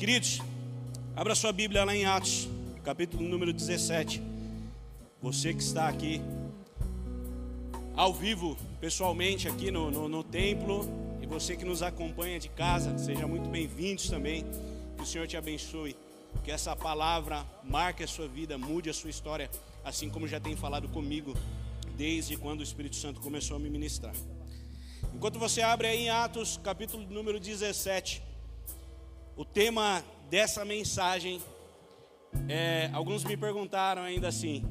Queridos, abra sua Bíblia lá em Atos, capítulo número 17. Você que está aqui ao vivo, pessoalmente aqui no templo, e você que nos acompanha de casa, sejam muito bem-vindos também. Que o Senhor te abençoe, que essa palavra marque a sua vida, mude a sua história, assim como já tem falado comigo desde quando o Espírito Santo começou a me ministrar. Enquanto você abre aí em Atos, capítulo número 17, o tema dessa mensagem, alguns me perguntaram ainda assim,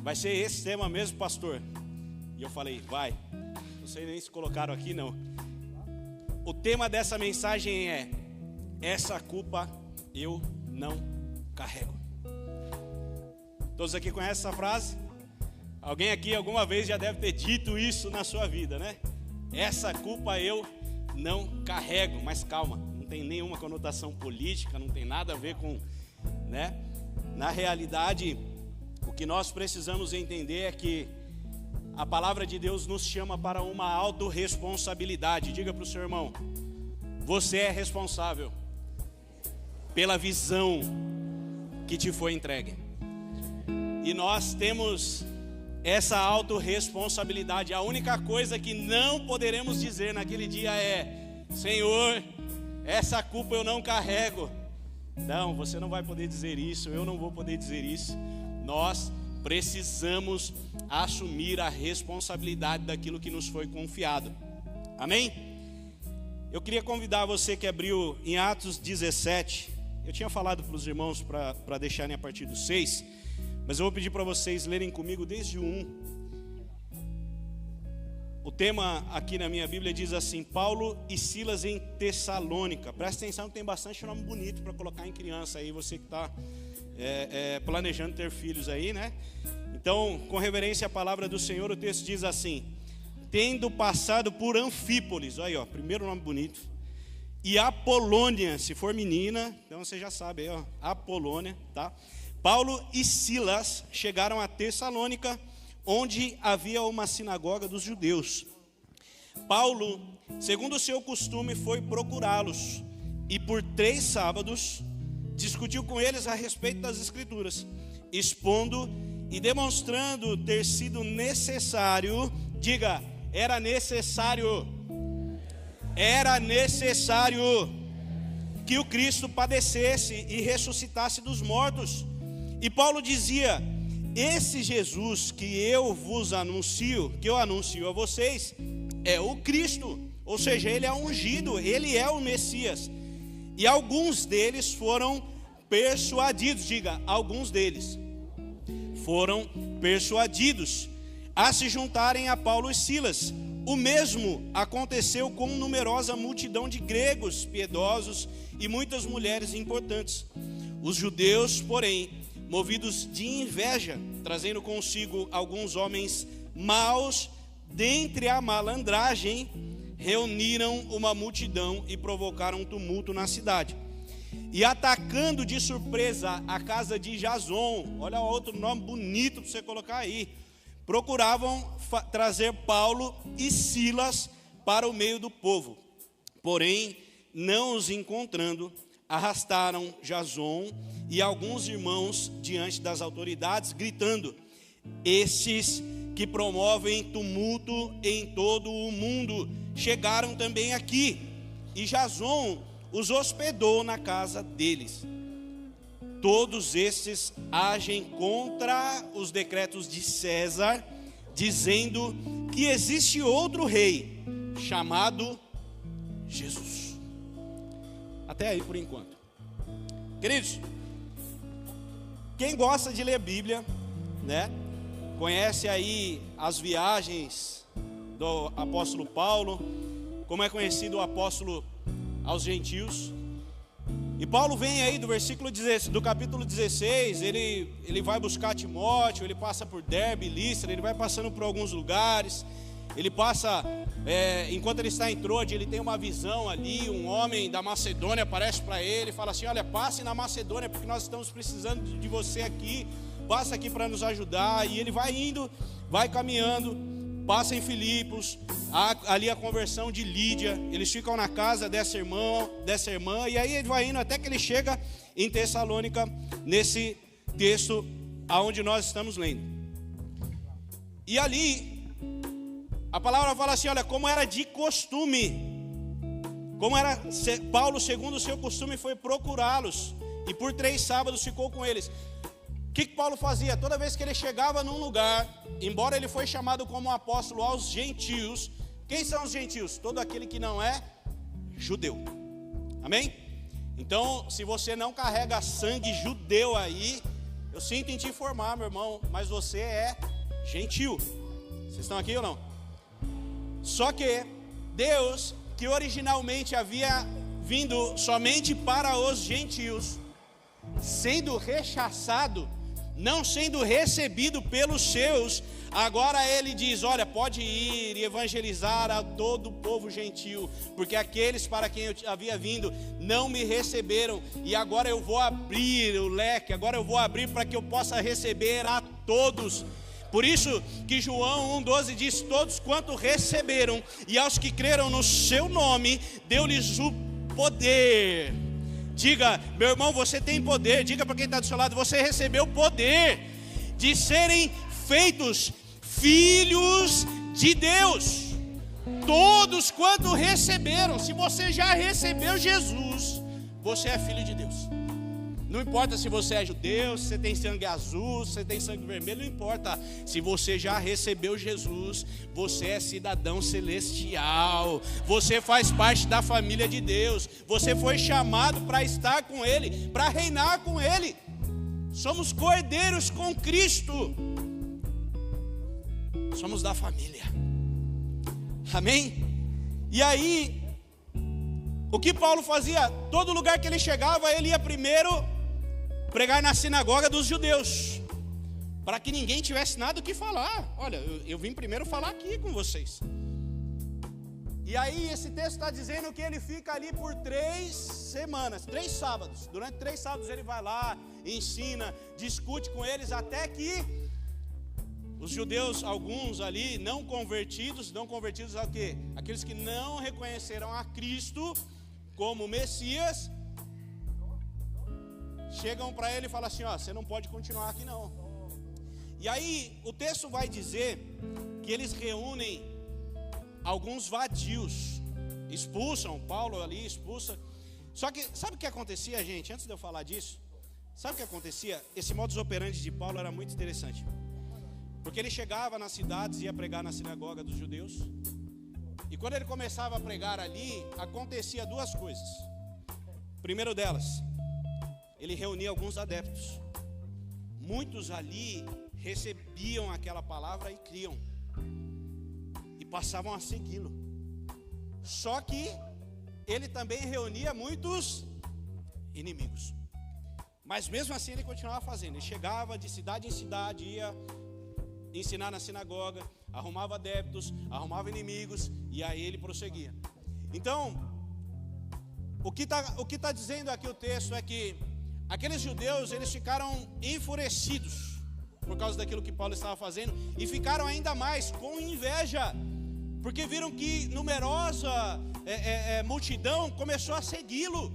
vai ser esse tema mesmo, pastor? E eu falei, vai. Não sei nem se colocaram aqui, não. O tema dessa mensagem é: essa culpa eu não carrego. Todos aqui conhecem essa frase? Alguém aqui alguma vez já deve ter dito isso na sua vida, né? Essa culpa eu não carrego. Mas calma, não tem nenhuma conotação política, não tem nada a ver com, né? Na realidade, o que nós precisamos entender é que a palavra de Deus nos chama para uma autorresponsabilidade. Diga para o seu irmão: você é responsável pela visão que te foi entregue. E nós temos essa autorresponsabilidade. A única coisa que não poderemos dizer naquele dia é: Senhor, essa culpa eu não carrego. Não, você não vai poder dizer isso, eu não vou poder dizer isso. Nós precisamos assumir a responsabilidade daquilo que nos foi confiado. Amém? Eu queria convidar você que abriu em Atos 17. Eu tinha falado para os irmãos para deixarem a partir do 6, mas eu vou pedir para vocês lerem comigo desde o 1. O tema aqui na minha Bíblia diz assim: Paulo e Silas em Tessalônica. Presta atenção que tem bastante nome bonito para colocar em criança aí, você que está planejando ter filhos aí, né? Então, com reverência à palavra do Senhor, o texto diz assim: tendo passado por Anfípolis, olha aí, ó, primeiro nome bonito, e Apolônia, se for menina, então você já sabe aí, ó, Apolônia, tá? Paulo e Silas chegaram a Tessalônica, onde havia uma sinagoga dos judeus. Paulo, segundo o seu costume, foi procurá-los, e por 3 sábados discutiu com eles a respeito das Escrituras, expondo e demonstrando ter sido necessário, diga, era necessário que o Cristo padecesse e ressuscitasse dos mortos. E Paulo dizia: esse Jesus que eu vos anuncio, que eu anuncio a vocês, é o Cristo, ou seja, ele é ungido, ele é o Messias. E alguns deles foram persuadidos, diga, alguns deles foram persuadidos a se juntarem a Paulo e Silas. O mesmo aconteceu com numerosa multidão de gregos piedosos e muitas mulheres importantes. Os judeus, porém, movidos de inveja, trazendo consigo alguns homens maus dentre a malandragem, reuniram uma multidão e provocaram um tumulto na cidade. E atacando de surpresa a casa de Jason, olha outro nome bonito para você colocar aí, procuravam trazer Paulo e Silas para o meio do povo. Porém, não os encontrando, arrastaram Jason e alguns irmãos diante das autoridades, gritando: estes que promovem tumulto em todo o mundo chegaram também aqui. E Jason os hospedou na casa deles. Todos estes agem contra os decretos de César, dizendo que existe outro rei chamado Jesus. Até aí por enquanto. Queridos, quem gosta de ler Bíblia, né, conhece aí as viagens do apóstolo Paulo, como é conhecido o apóstolo aos gentios. E Paulo vem aí do capítulo 16, ele vai buscar Timóteo, ele passa por Derbe, Listra, ele vai passando por alguns lugares, ele passa, enquanto ele está em Troade, ele tem uma visão ali, um homem da Macedônia aparece para ele, fala assim: olha, passe na Macedônia, porque nós estamos precisando de você aqui, passa aqui para nos ajudar. E ele vai indo, vai caminhando, passa em Filipos, ali a conversão de Lídia, eles ficam na casa dessa irmã, e aí ele vai indo até que ele chega em Tessalônica, nesse texto aonde nós estamos lendo. E ali, a palavra fala assim, olha, como era de costume, como era, Paulo, segundo o seu costume, foi procurá-los, e por 3 sábados ficou com eles. O que Paulo fazia? Toda vez que ele chegava num lugar, embora ele foi chamado como apóstolo aos gentios, quem são os gentios? Todo aquele que não é judeu, amém? Então, se você não carrega sangue judeu aí, eu sinto em te informar, meu irmão, mas você é gentil. Vocês estão aqui ou não? Só que Deus, que originalmente havia vindo somente para os gentios, sendo rechaçado, não sendo recebido pelos seus, agora ele diz, olha, pode ir e evangelizar a todo o povo gentil, porque aqueles para quem eu havia vindo não me receberam, e agora eu vou abrir o leque, agora eu vou abrir para que eu possa receber a todos. Por isso que João 1,12 diz, todos quanto receberam, e aos que creram no seu nome, deu-lhes o poder. Diga, meu irmão, você tem poder. Diga para quem está do seu lado, você recebeu poder de serem feitos filhos de Deus. Todos quanto receberam. Se você já recebeu Jesus, você é filho de Deus. Não importa se você é judeu, se você tem sangue azul, se você tem sangue vermelho, não importa. Se você já recebeu Jesus, você é cidadão celestial. Você faz parte da família de Deus. Você foi chamado para estar com Ele, para reinar com Ele. Somos cordeiros com Cristo. Somos da família. Amém? E aí, o que Paulo fazia? Todo lugar que ele chegava, ele ia primeiro pregar na sinagoga dos judeus, para que ninguém tivesse nada o que falar. Olha, eu vim primeiro falar aqui com vocês. E aí esse texto está dizendo que ele fica ali por 3 semanas, 3 sábados. Durante 3 sábados ele vai lá, ensina, discute com eles, até que os judeus, alguns ali não convertidos ao quê? Aqueles que não reconheceram a Cristo como Messias, chegam para ele e falam assim, ó, você não pode continuar aqui não. E aí o texto vai dizer que eles reúnem alguns vadios, expulsam, Paulo ali expulsa. Só que sabe o que acontecia, gente? Antes de eu falar disso, sabe o que acontecia? Esse modus operandi de Paulo era muito interessante, porque ele chegava nas cidades, ia pregar na sinagoga dos judeus, e quando ele começava a pregar ali, acontecia 2 coisas. Primeiro delas, ele reunia alguns adeptos. Muitos ali recebiam aquela palavra e criam, e passavam a segui-lo. Só que ele também reunia muitos inimigos. Mas mesmo assim ele continuava fazendo. Ele chegava de cidade em cidade, ia ensinar na sinagoga, arrumava adeptos, arrumava inimigos, e aí ele prosseguia. Então, o que tá dizendo aqui o texto é que aqueles judeus, eles ficaram enfurecidos por causa daquilo que Paulo estava fazendo, e ficaram ainda mais com inveja, porque viram que numerosa multidão começou a segui-lo.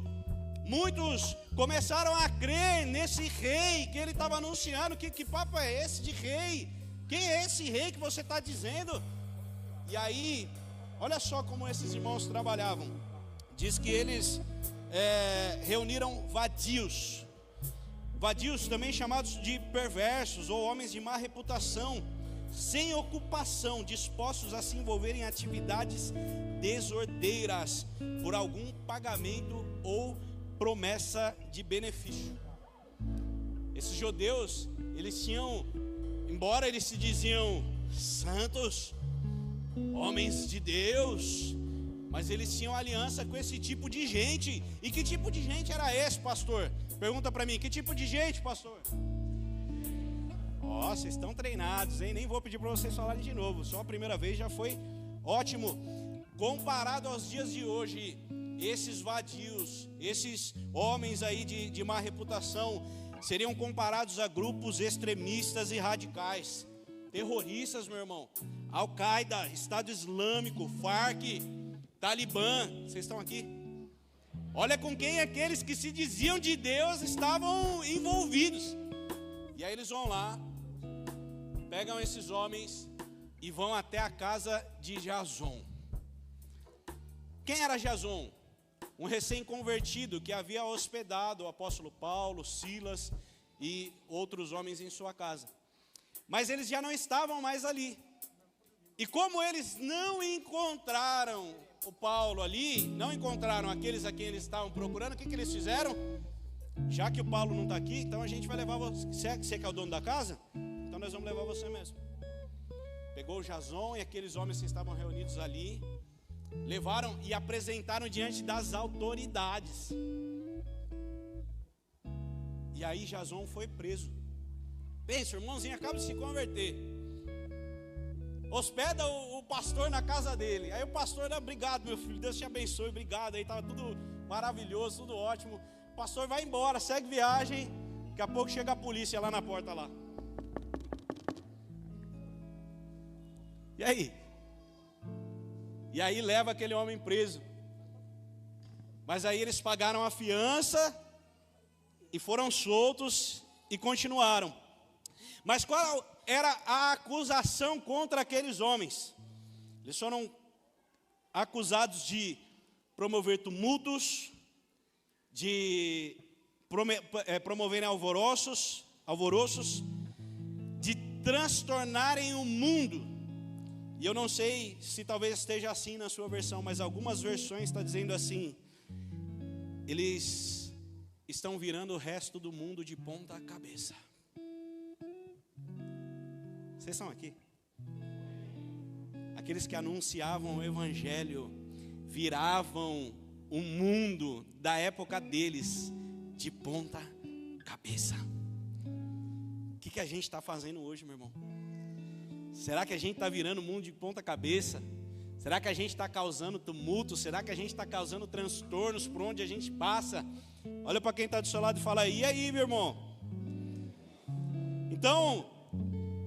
Muitos começaram a crer nesse rei que ele estava anunciando. Que papo é esse de rei? Quem é esse rei que você está dizendo? E aí, olha só como esses irmãos trabalhavam. Diz que eles reuniram vadios. Vadios também chamados de perversos ou homens de má reputação, sem ocupação, dispostos a se envolver em atividades desordeiras por algum pagamento ou promessa de benefício. Esses judeus, eles tinham, embora eles se diziam santos, homens de Deus, mas eles tinham aliança com esse tipo de gente. E que tipo de gente era esse, pastor? Pergunta para mim, que tipo de gente, pastor? Ó, vocês estão treinados, hein? Nem vou pedir para vocês falarem de novo. Só a primeira vez já foi ótimo. Comparado aos dias de hoje, esses vadios, esses homens aí de má reputação, seriam comparados a grupos extremistas e radicais, terroristas, meu irmão. Al-Qaeda, Estado Islâmico, Farc, Talibã. Vocês estão aqui? Olha com quem aqueles que se diziam de Deus estavam envolvidos. E aí eles vão lá, pegam esses homens e vão até a casa de Jason. Quem era Jason? Um recém-convertido que havia hospedado o apóstolo Paulo, Silas e outros homens em sua casa. Mas eles já não estavam mais ali. E como eles não encontraram o Paulo ali, não encontraram aqueles a quem eles estavam procurando, o que eles fizeram? Já que o Paulo não está aqui, então a gente vai levar você. Você que é o dono da casa? Então nós vamos levar você mesmo. Pegou o Jason e aqueles homens que estavam reunidos ali, levaram e apresentaram diante das autoridades. E aí Jason foi preso. Pensa, o irmãozinho acaba de se converter. Hospeda o pastor na casa dele. Aí o pastor, obrigado meu filho, Deus te abençoe, obrigado. Aí estava tudo maravilhoso, tudo ótimo. O pastor vai embora, segue viagem. Daqui a pouco chega a polícia lá na porta lá. E aí? E aí leva aquele homem preso. Mas aí eles pagaram a fiança e foram soltos e continuaram. Mas qual era a acusação contra aqueles homens? Eles foram acusados de promover tumultos, de promoverem alvoroços, de transtornarem o mundo. E eu não sei se talvez esteja assim na sua versão, mas algumas versões estão dizendo assim: eles estão virando o resto do mundo de ponta cabeça. Vocês estão aqui? Aqueles que anunciavam o evangelho viravam o mundo da época deles de ponta cabeça. O que a gente está fazendo hoje, meu irmão? Será que a gente está virando o mundo de ponta cabeça? Será que a gente está causando tumulto? Será que a gente está causando transtornos por onde a gente passa? Olha para quem está do seu lado e fala: e aí, meu irmão? Então,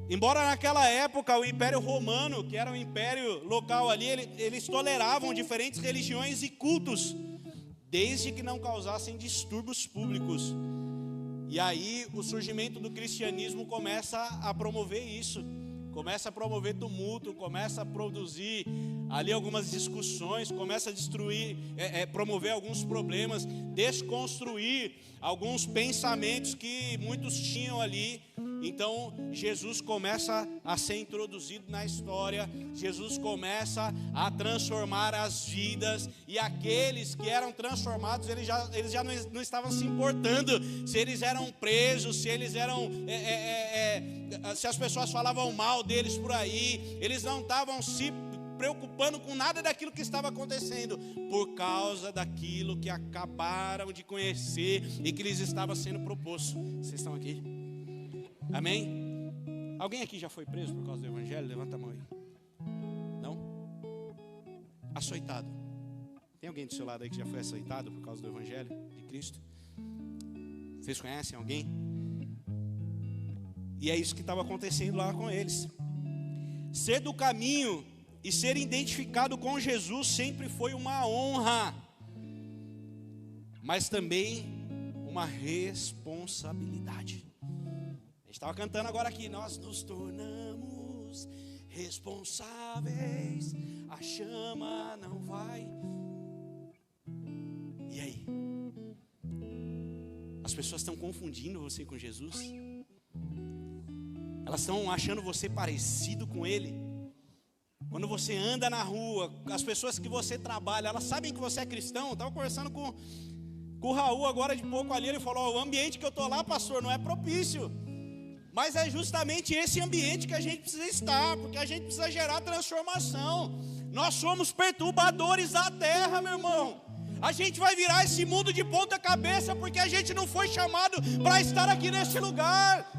embora naquela época o Império Romano, que era um império local ali, eles toleravam diferentes religiões e cultos, desde que não causassem distúrbios públicos. E aí o surgimento do cristianismo começa a promover isso. Começa a promover tumulto, começa a produzir ali algumas discussões, começa a destruir, promover alguns problemas, desconstruir alguns pensamentos que muitos tinham ali. Então Jesus começa a ser introduzido na história, Jesus começa a transformar as vidas, e aqueles que eram transformados, eles já não estavam se importando se eles eram presos, se eles eram, se as pessoas falavam mal deles por aí, eles não estavam se preocupando com nada daquilo que estava acontecendo, por causa daquilo que acabaram de conhecer e que lhes estava sendo proposto. Vocês estão aqui? Amém? Alguém aqui já foi preso por causa do evangelho? Levanta a mão aí. Não? Açoitado. Tem alguém do seu lado aí que já foi açoitado por causa do evangelho de Cristo? Vocês conhecem alguém? E é isso que estava acontecendo lá com eles. Ser do caminho e ser identificado com Jesus sempre foi uma honra, mas também uma responsabilidade. A gente estava cantando agora aqui: nós nos tornamos responsáveis, a chama não vai. E aí? As pessoas estão confundindo você com Jesus? Elas estão achando você parecido com Ele? Quando você anda na rua, as pessoas que você trabalha, elas sabem que você é cristão? Eu estava conversando com o Raul agora de pouco ali, ele falou: o ambiente que eu estou lá, pastor, não é propício. Mas é justamente esse ambiente que a gente precisa estar, porque a gente precisa gerar transformação. Nós somos perturbadores da terra, meu irmão. A gente vai virar esse mundo de ponta cabeça, porque a gente não foi chamado para estar aqui nesse lugar.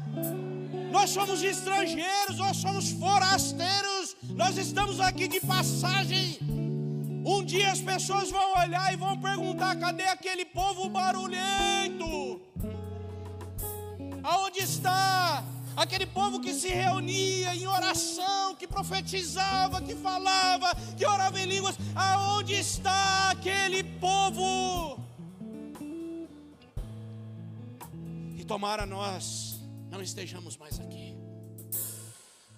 Nós somos estrangeiros, nós somos forasteiros, nós estamos aqui de passagem. Um dia as pessoas vão olhar e vão perguntar: cadê aquele povo barulhento? Aonde está aquele povo que se reunia em oração, que profetizava, que falava, que orava em línguas. Aonde está aquele povo? E tomara nós não estejamos mais aqui.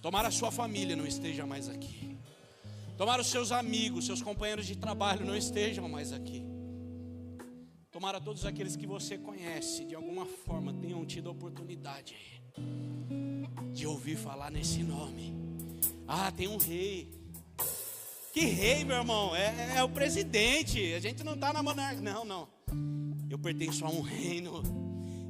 Tomara a sua família não esteja mais aqui. Tomara os seus amigos, seus companheiros de trabalho não estejam mais aqui. Tomara todos aqueles que você conhece, de alguma forma, tenham tido a oportunidade de ouvir falar nesse nome. Ah, tem um rei. Que rei, meu irmão? É o presidente. A gente não está na monarquia. Não. Eu pertenço a um reino.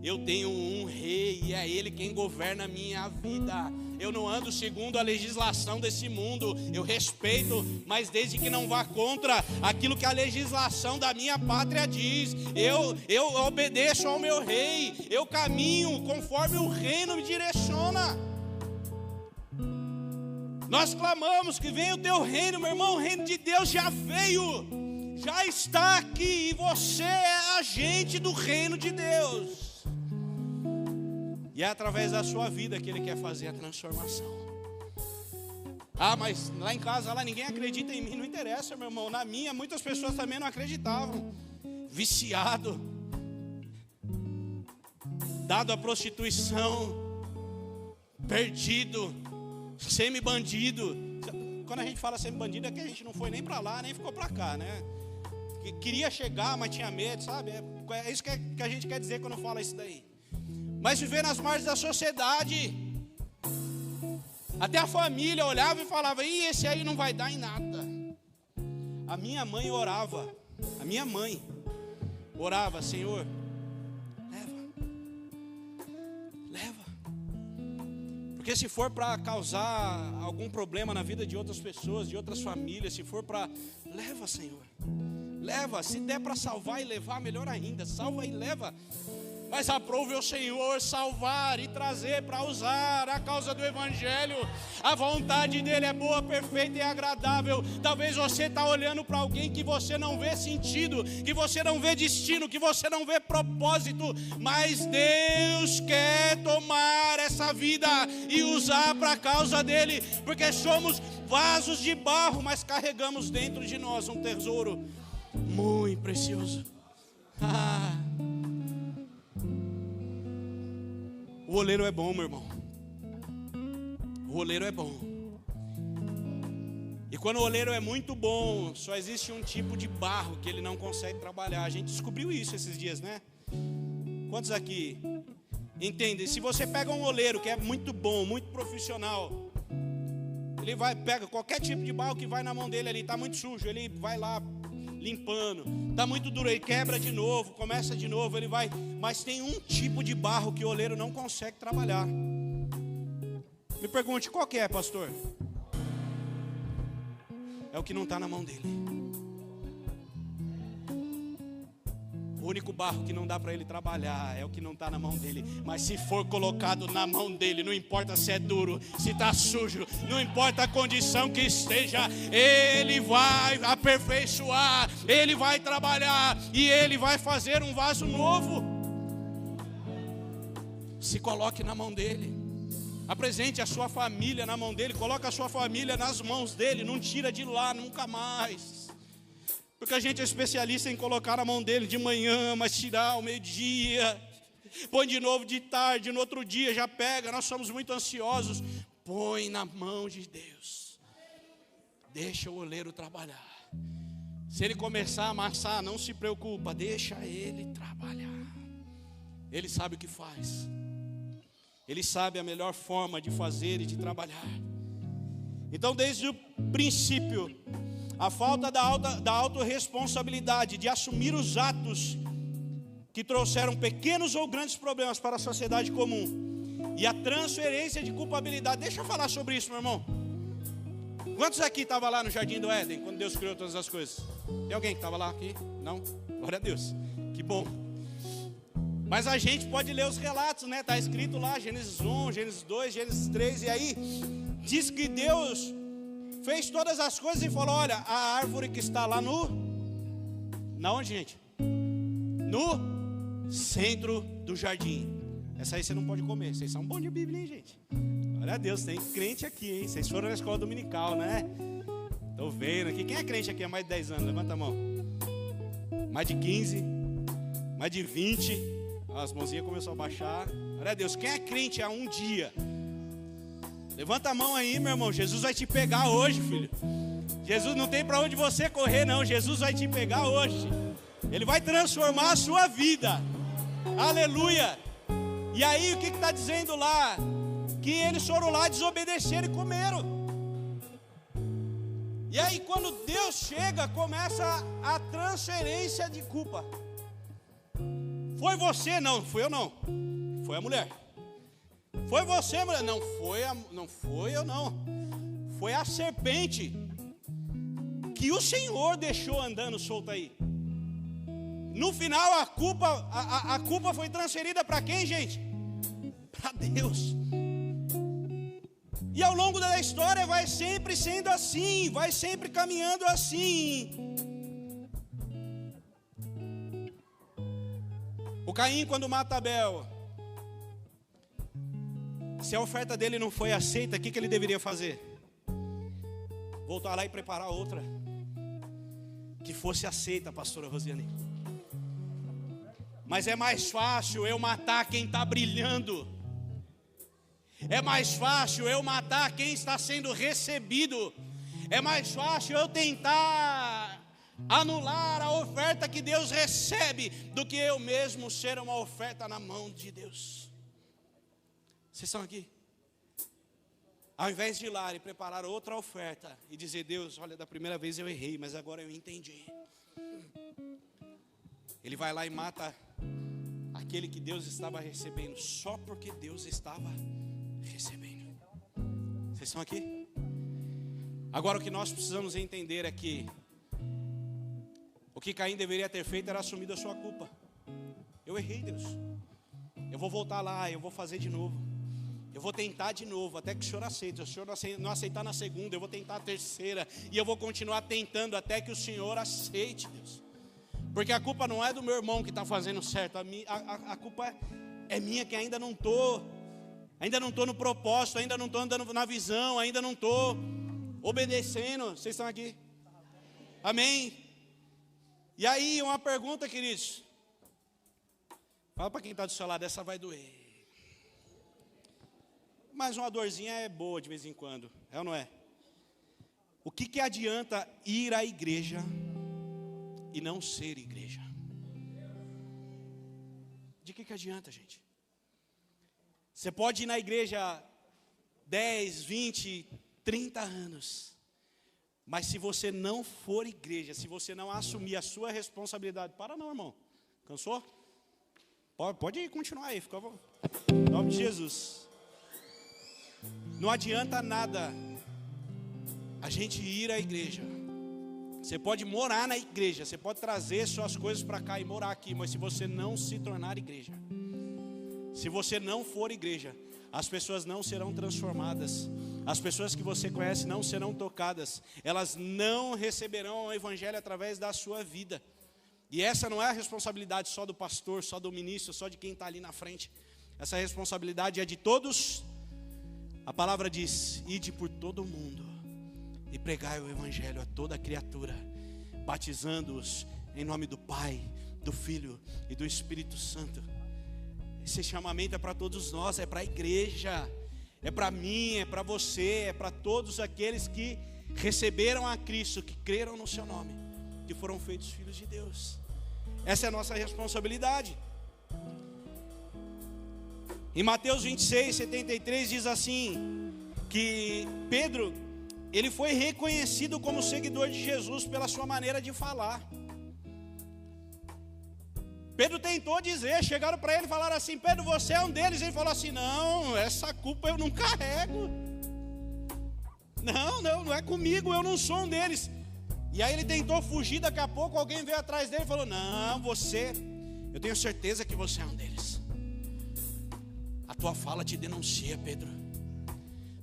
Eu tenho um rei e é ele quem governa a minha vida. Eu não ando segundo a legislação desse mundo. Eu respeito, mas desde que não vá contra aquilo que a legislação da minha pátria diz. Eu obedeço ao meu rei. Eu caminho conforme o reino me direciona. Nós clamamos que venha o teu reino, meu irmão. O reino de Deus já veio, já está aqui, e você é agente do reino de Deus. E é através da sua vida que Ele quer fazer a transformação. Ah, mas lá em casa, lá ninguém acredita em mim. Não interessa, meu irmão. Na minha, muitas pessoas também não acreditavam. Viciado, dado à prostituição, perdido, semi-bandido. Quando a gente fala semi-bandido é que a gente não foi nem para lá, nem ficou para cá, né? Que queria chegar, mas tinha medo, sabe? É isso que a gente quer dizer quando fala isso daí. Mas viver nas margens da sociedade. Até a família olhava e falava: ih, esse aí não vai dar em nada. A minha mãe orava. A minha mãe orava: Senhor, leva. Porque se for para causar algum problema na vida de outras pessoas, de outras famílias, se for para... leva, Senhor. Leva. Se der para salvar e levar, melhor ainda. Salva e leva. Mas aprove o Senhor salvar e trazer para usar a causa do Evangelho. A vontade dEle é boa, perfeita e agradável. Talvez você está olhando para alguém que você não vê sentido, que você não vê destino, que você não vê propósito. Mas Deus quer tomar essa vida e usar para a causa dEle. Porque somos vasos de barro, mas carregamos dentro de nós um tesouro muito precioso. O oleiro é bom, meu irmão. O oleiro é bom. E quando o oleiro é muito bom, só existe um tipo de barro que ele não consegue trabalhar. A gente descobriu isso esses dias, né? Quantos aqui entendem? Se você pega um oleiro que é muito bom, muito profissional, ele pega qualquer tipo de barro que vai na mão dele ali, está muito sujo, ele vai lá limpando, está muito duro, ele quebra de novo, começa de novo, ele vai. Mas tem um tipo de barro que o oleiro não consegue trabalhar. Me pergunte, qual que é, pastor? É o que não está na mão dele. O único barro que não dá para ele trabalhar é o que não está na mão dele. Mas se for colocado na mão dele, não importa se é duro, se está sujo, não importa a condição que esteja, ele vai aperfeiçoar, ele vai trabalhar e ele vai fazer um vaso novo. Se coloque na mão dele. Apresente a sua família na mão dele. Coloque a sua família nas mãos dele. Não tira de lá nunca mais. Porque a gente é especialista em colocar na mão dele de manhã, mas tirar ao meio-dia. Põe de novo de tarde, no outro dia já pega. Nós somos muito ansiosos. Põe na mão de Deus. Deixa o oleiro trabalhar. Se ele começar a amassar, não se preocupa. Deixa ele trabalhar. Ele sabe o que faz. Ele sabe a melhor forma de fazer e de trabalhar. Então, desde o princípio, a falta da autorresponsabilidade de assumir os atos que trouxeram pequenos ou grandes problemas para a sociedade comum e a transferência de culpabilidade. Deixa eu falar sobre isso, meu irmão. Quantos aqui estavam lá no Jardim do Éden, quando Deus criou todas as coisas? Tem alguém que estava lá aqui? Não? Glória a Deus. Que bom. Mas a gente pode ler os relatos, né? Está escrito lá, Gênesis 1, Gênesis 2, Gênesis 3. E aí, diz que Deus fez todas as coisas e falou: olha, a árvore que está lá na onde, gente? No centro do jardim. Essa aí você não pode comer. Vocês são bons de Bíblia, hein, gente? Glória a Deus, tem crente aqui, hein? Vocês foram na escola dominical, né? Tô vendo aqui. Quem é crente aqui há mais de 10 anos? Levanta a mão. Mais de 15, mais de 20. As mãozinhas começaram a baixar. Glória a Deus. Quem é crente há um dia? Levanta a mão aí, meu irmão. Jesus vai te pegar hoje, filho. Jesus não tem para onde você correr, não. Jesus vai te pegar hoje. Ele vai transformar a sua vida. Aleluia. E aí, o que está dizendo lá? Que eles foram lá, desobedeceram e comeram. E aí, quando Deus chega, começa a transferência de culpa. Foi você? Não, foi eu não. Foi a mulher. Foi você, mulher? Não foi eu não. Foi a serpente que o Senhor deixou andando solta aí. No final, a culpa foi transferida para quem, gente? Para Deus. E ao longo da história vai sempre sendo assim, vai sempre caminhando assim. O Caim, quando mata Abel, se a oferta dele não foi aceita, o que ele deveria fazer? Voltar lá e preparar outra que fosse aceita, pastora Rosiane. Mas é mais fácil eu matar quem está brilhando. É mais fácil eu matar quem está sendo recebido. É mais fácil eu tentar anular a oferta que Deus recebe do que eu mesmo ser uma oferta na mão de Deus. Vocês estão aqui? Ao invés de ir lá e preparar outra oferta e dizer: Deus, olha, da primeira vez eu errei, mas agora eu entendi. Ele vai lá e mata aquele que Deus estava recebendo, só porque Deus estava recebendo. Vocês estão aqui? Agora o que nós precisamos entender é que o que Caim deveria ter feito era assumir a sua culpa. Eu errei, Deus. Eu vou voltar lá, eu vou fazer de novo. Eu vou tentar de novo, até que o Senhor aceite. Se o Senhor não aceitar na segunda, eu vou tentar a terceira. E eu vou continuar tentando até que o Senhor aceite, Deus. Porque a culpa não é do meu irmão que está fazendo certo. A culpa é minha, que ainda não estou no propósito, ainda não estou andando na visão, ainda não estou obedecendo. Vocês estão aqui? Amém? E aí, uma pergunta, queridos. Fala para quem está do seu lado, essa vai doer. Mas uma dorzinha é boa de vez em quando, é ou não é? O que adianta ir à igreja e não ser igreja? De que adianta, gente? Você pode ir na igreja 10, 20, 30 anos, mas se você não for igreja, se você não assumir a sua responsabilidade, para não, irmão, cansou? Pode continuar aí, fica bom. Em nome de Jesus. Não adianta nada a gente ir à igreja. Você pode morar na igreja, você pode trazer suas coisas para cá e morar aqui, mas se você não se tornar igreja, se você não for igreja, as pessoas não serão transformadas. As pessoas que você conhece não serão tocadas. Elas não receberão o evangelho através da sua vida. E essa não é a responsabilidade só do pastor, só do ministro, só de quem está ali na frente. Essa responsabilidade é de todos. A palavra diz: ide por todo o mundo e pregai o evangelho a toda criatura, batizando-os em nome do Pai, do Filho e do Espírito Santo. Esse chamamento é para todos nós, é para a igreja, é para mim, é para você, é para todos aqueles que receberam a Cristo, que creram no seu nome, que foram feitos filhos de Deus. Essa é a nossa responsabilidade. Em Mateus 26, 73 diz assim, que Pedro, ele foi reconhecido como seguidor de Jesus pela sua maneira de falar. Pedro tentou dizer, chegaram para ele e falaram assim: Pedro, você é um deles. Ele falou assim: não, essa culpa eu não carrego. Não é comigo, eu não sou um deles. E aí ele tentou fugir, daqui a pouco alguém veio atrás dele e falou: não, eu tenho certeza que você é um deles. A tua fala te denuncia, Pedro.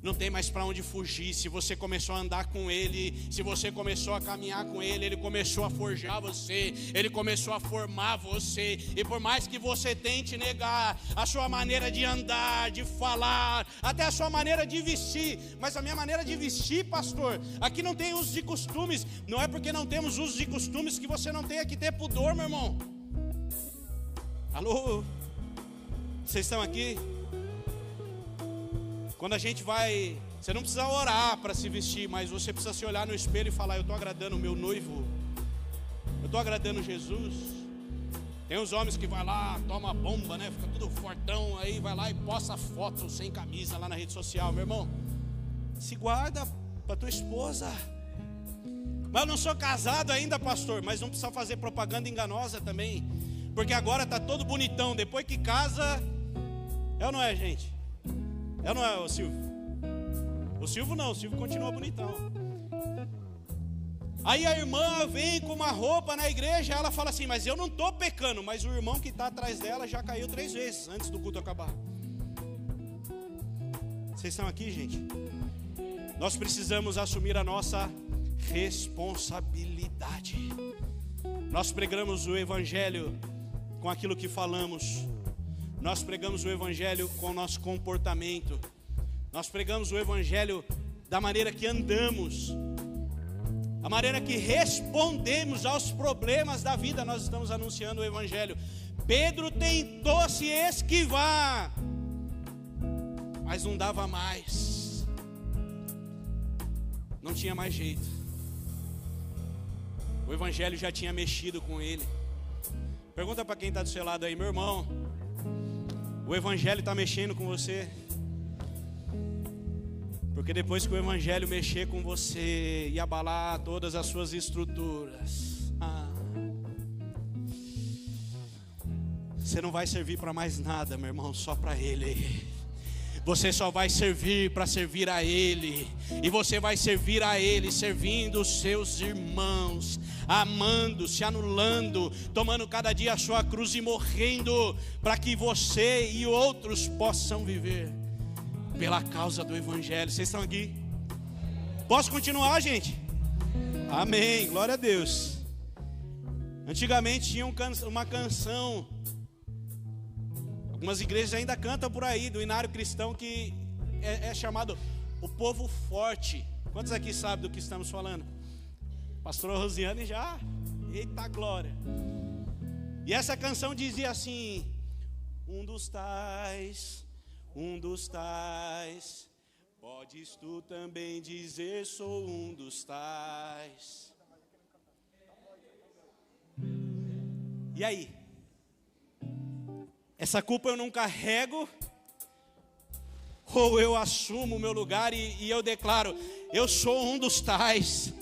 Não tem mais para onde fugir. Se você começou a andar com Ele, se você começou a caminhar com Ele, Ele começou a forjar você, Ele começou a formar você. E por mais que você tente negar a sua maneira de andar, de falar, até a sua maneira de vestir, mas a minha maneira de vestir, pastor, aqui não tem usos e costumes. Não é porque não temos usos e costumes que você não tenha que ter pudor, meu irmão. Alô? Vocês estão aqui? Quando a gente vai, você não precisa orar para se vestir, mas você precisa se olhar no espelho e falar: eu estou agradando o meu noivo, eu estou agradando Jesus. Tem uns homens que vai lá, toma bomba, né? Fica tudo fortão, aí vai lá e posta foto sem camisa lá na rede social. Meu irmão, se guarda para tua esposa. Mas eu não sou casado ainda, pastor. Mas não precisa fazer propaganda enganosa também, porque agora tá todo bonitão, depois que casa. É ou não é, gente? É ou não é, o Silvio? O Silvio não, o Silvio continua bonitão. Aí a irmã vem com uma roupa na igreja, ela fala assim: mas eu não estou pecando. Mas o irmão que está atrás dela já caiu 3 vezes antes do culto acabar. Vocês estão aqui, gente? Nós precisamos assumir a nossa responsabilidade. Nós pregamos o evangelho com aquilo que falamos. Nós pregamos o evangelho com o nosso comportamento. Nós pregamos o evangelho da maneira que andamos, a maneira que respondemos aos problemas da vida. Nós estamos anunciando o evangelho. Pedro tentou se esquivar, mas não dava mais. Não tinha mais jeito. O evangelho já tinha mexido com ele. Pergunta para quem está do seu lado aí: meu irmão, o evangelho está mexendo com você? Porque depois que o evangelho mexer com você e abalar todas as suas estruturas, você não vai servir para mais nada, meu irmão, só para Ele. Você só vai servir para servir a Ele. E você vai servir a Ele servindo os seus irmãos, amando, se anulando, tomando cada dia a sua cruz e morrendo, para que você e outros possam viver pela causa do evangelho. Vocês estão aqui? Posso continuar, gente? Amém, glória a Deus. Antigamente tinha uma canção, algumas igrejas ainda cantam por aí, do hinário cristão, que é chamado O Povo Forte. Quantos aqui sabem do que estamos falando? Pastora Rosiane já, eita glória. E essa canção dizia assim: um dos tais, podes tu também dizer, sou um dos tais. E aí? Essa culpa eu não carrego? Ou eu assumo o meu lugar e eu declaro: eu sou um dos tais.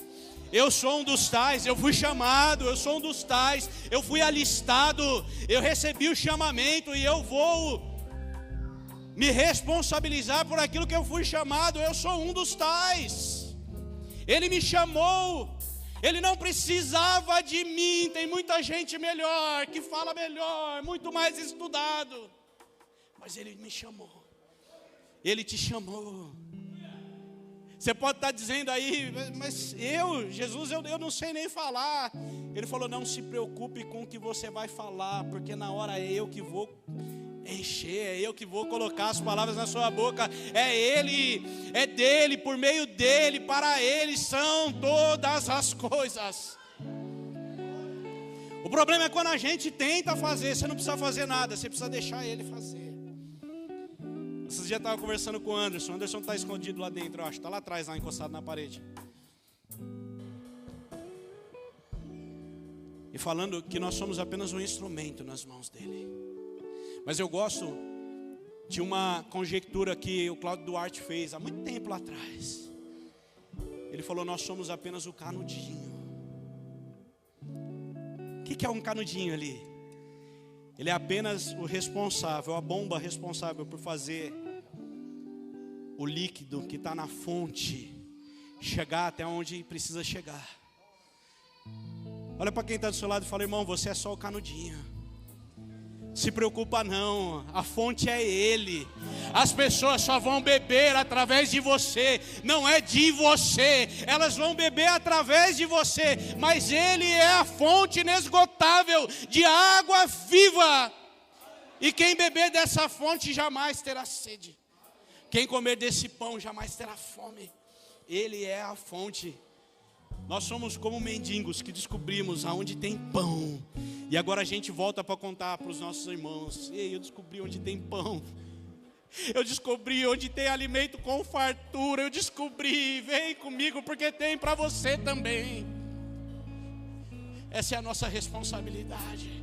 Eu sou um dos tais, eu fui chamado, eu sou um dos tais, eu fui alistado, eu recebi o chamamento e eu vou me responsabilizar por aquilo que eu fui chamado. Eu sou um dos tais. Ele me chamou, Ele não precisava de mim. Tem muita gente melhor, que fala melhor, muito mais estudado, mas Ele me chamou. Ele te chamou. Você pode estar dizendo aí: mas Jesus, eu não sei nem falar. Ele falou: não se preocupe com o que você vai falar, porque na hora é eu que vou encher, é eu que vou colocar as palavras na sua boca. É Ele, é dele, por meio dele, para Ele são todas as coisas. O problema é quando a gente tenta fazer. Você não precisa fazer nada, você precisa deixar Ele fazer. Esses dias eu estava conversando com o Anderson. O Anderson está escondido lá dentro, eu acho. Está lá atrás, lá encostado na parede. E falando que nós somos apenas um instrumento nas mãos dele. Mas eu gosto de uma conjectura que o Cláudio Duarte fez há muito tempo lá atrás. Ele falou: nós somos apenas o canudinho. O que é um canudinho ali? Ele é apenas o responsável, a bomba responsável por fazer o líquido que está na fonte chegar até onde precisa chegar. Olha para quem está do seu lado e fala: irmão, você é só o canudinho. Se preocupa não, a fonte é Ele. As pessoas só vão beber através de você, não é de você. Elas vão beber através de você, mas Ele é a fonte inesgotável de água viva. E quem beber dessa fonte jamais terá sede. Quem comer desse pão jamais terá fome. Ele é a fonte. Nós somos como mendigos que descobrimos aonde tem pão. E agora a gente volta para contar para os nossos irmãos. Ei, eu descobri onde tem pão. Eu descobri onde tem alimento com fartura. Eu descobri, vem comigo porque tem para você também. Essa é a nossa responsabilidade.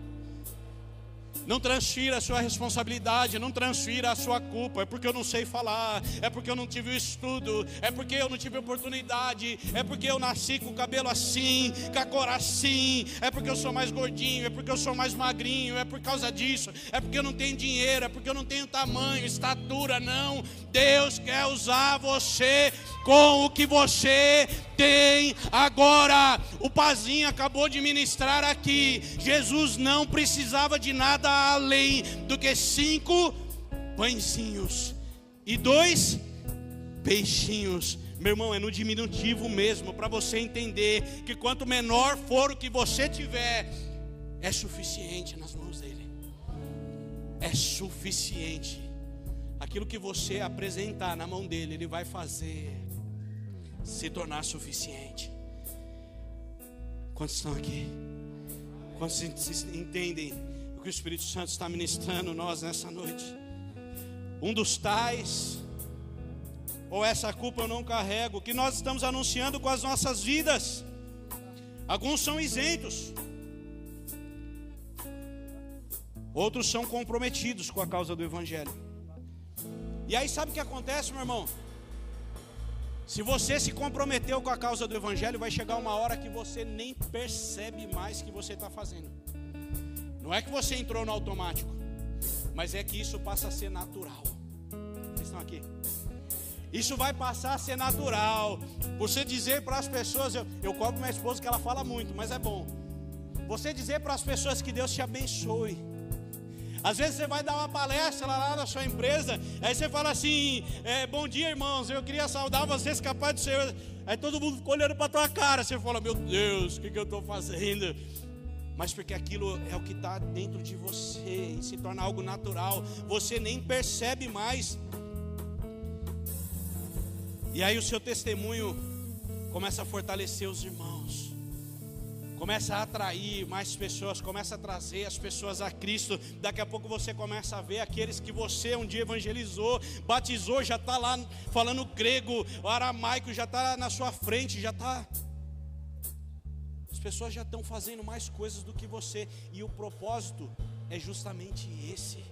Não transfira a sua responsabilidade, não transfira a sua culpa. É porque eu não sei falar, é porque eu não tive o estudo, é porque eu não tive oportunidade, é porque eu nasci com o cabelo assim, com a cor assim, é porque eu sou mais gordinho, é porque eu sou mais magrinho, é por causa disso, é porque eu não tenho dinheiro, é porque eu não tenho tamanho, estatura. Não, Deus quer usar você com o que você tem agora. O Pazinho acabou de ministrar aqui. Jesus não precisava de nada além do que 5 pãezinhos e 2 peixinhos. Meu irmão, é no diminutivo mesmo, para você entender que quanto menor for o que você tiver, é suficiente nas mãos dele. É suficiente. Aquilo que você apresentar na mão dele, ele vai fazer se tornar suficiente. Quantos estão aqui? Quantos entendem o que o Espírito Santo está ministrando nós nessa noite? Um dos tais, ou essa culpa eu não carrego, que nós estamos anunciando com as nossas vidas. Alguns são isentos, outros são comprometidos com a causa do Evangelho. E aí sabe o que acontece, meu irmão? Se você se comprometeu com a causa do Evangelho, vai chegar uma hora que você nem percebe mais que você está fazendo. Não é que você entrou no automático, mas é que isso passa a ser natural. Vocês estão aqui? Isso vai passar a ser natural. Você dizer para as pessoas, eu cobro minha esposa que ela fala muito, mas é bom. Você dizer para as pessoas que Deus te abençoe. Às vezes você vai dar uma palestra lá na sua empresa, aí você fala assim, bom dia irmãos, eu queria saudar vocês, capaz de ser. Aí todo mundo ficou olhando para a tua cara, você fala, meu Deus, o que eu estou fazendo? Mas porque aquilo é o que está dentro de você, e se torna algo natural, você nem percebe mais. E aí o seu testemunho começa a fortalecer os irmãos, começa a atrair mais pessoas, começa a trazer as pessoas a Cristo. Daqui a pouco você começa a ver aqueles que você um dia evangelizou, batizou, já está lá falando grego, o aramaico já está na sua frente, já está. As pessoas já estão fazendo mais coisas do que você, e o propósito é justamente esse.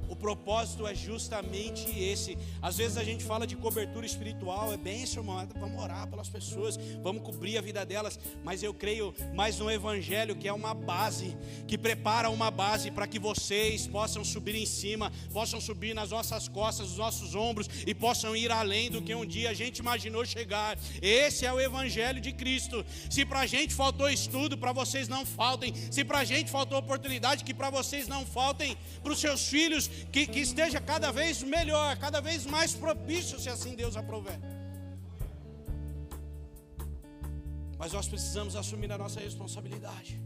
O propósito é justamente esse. Às vezes a gente fala de cobertura espiritual, é bênção, irmão, vamos orar pelas pessoas, vamos cobrir a vida delas. Mas eu creio mais no Evangelho, que é uma base, que prepara uma base para que vocês possam subir em cima, possam subir nas nossas costas, nos nossos ombros, e possam ir além do que um dia a gente imaginou chegar. Esse é o Evangelho de Cristo. Se para a gente faltou estudo, para vocês não faltem. Se para a gente faltou oportunidade, que para vocês não faltem. Para os seus filhos, que esteja cada vez melhor, cada vez mais propício, se assim Deus aprover. Mas nós precisamos assumir a nossa responsabilidade.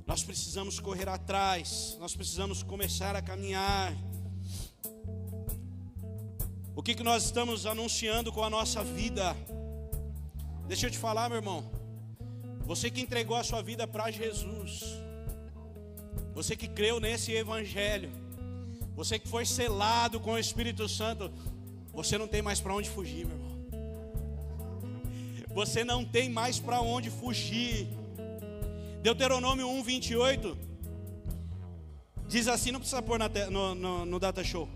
Nós precisamos correr atrás, nós precisamos começar a caminhar. O que nós estamos anunciando com a nossa vida? Deixa eu te falar, meu irmão. Você que entregou a sua vida para Jesus, você que creu nesse Evangelho, você que foi selado com o Espírito Santo, você não tem mais para onde fugir, meu irmão. Você não tem mais para onde fugir. Deuteronômio 1:28 diz assim, não precisa pôr no Data Show.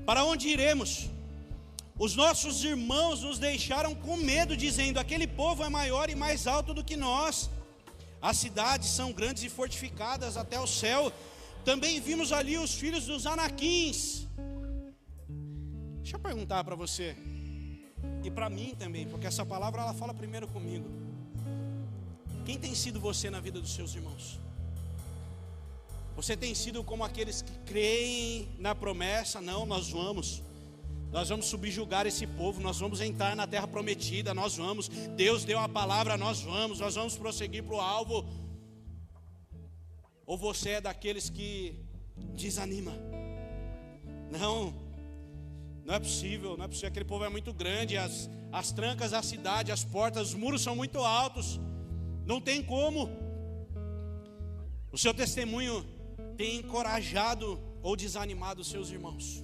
Para onde iremos? Os nossos irmãos nos deixaram com medo, dizendo, aquele povo é maior e mais alto do que nós. As cidades são grandes e fortificadas até o céu. Também vimos ali os filhos dos anaquins. Deixa eu perguntar para você, e para mim também, porque essa palavra ela fala primeiro comigo. Quem tem sido você na vida dos seus irmãos? Você tem sido como aqueles que creem na promessa? Não, nós vamos subjugar esse povo, nós vamos entrar na terra prometida, Deus deu a palavra, nós vamos prosseguir para o alvo. Ou você é daqueles que desanima? Não é possível, aquele povo é muito grande, as trancas da cidade, as portas, os muros são muito altos, não tem como. O seu testemunho tem encorajado ou desanimado os seus irmãos?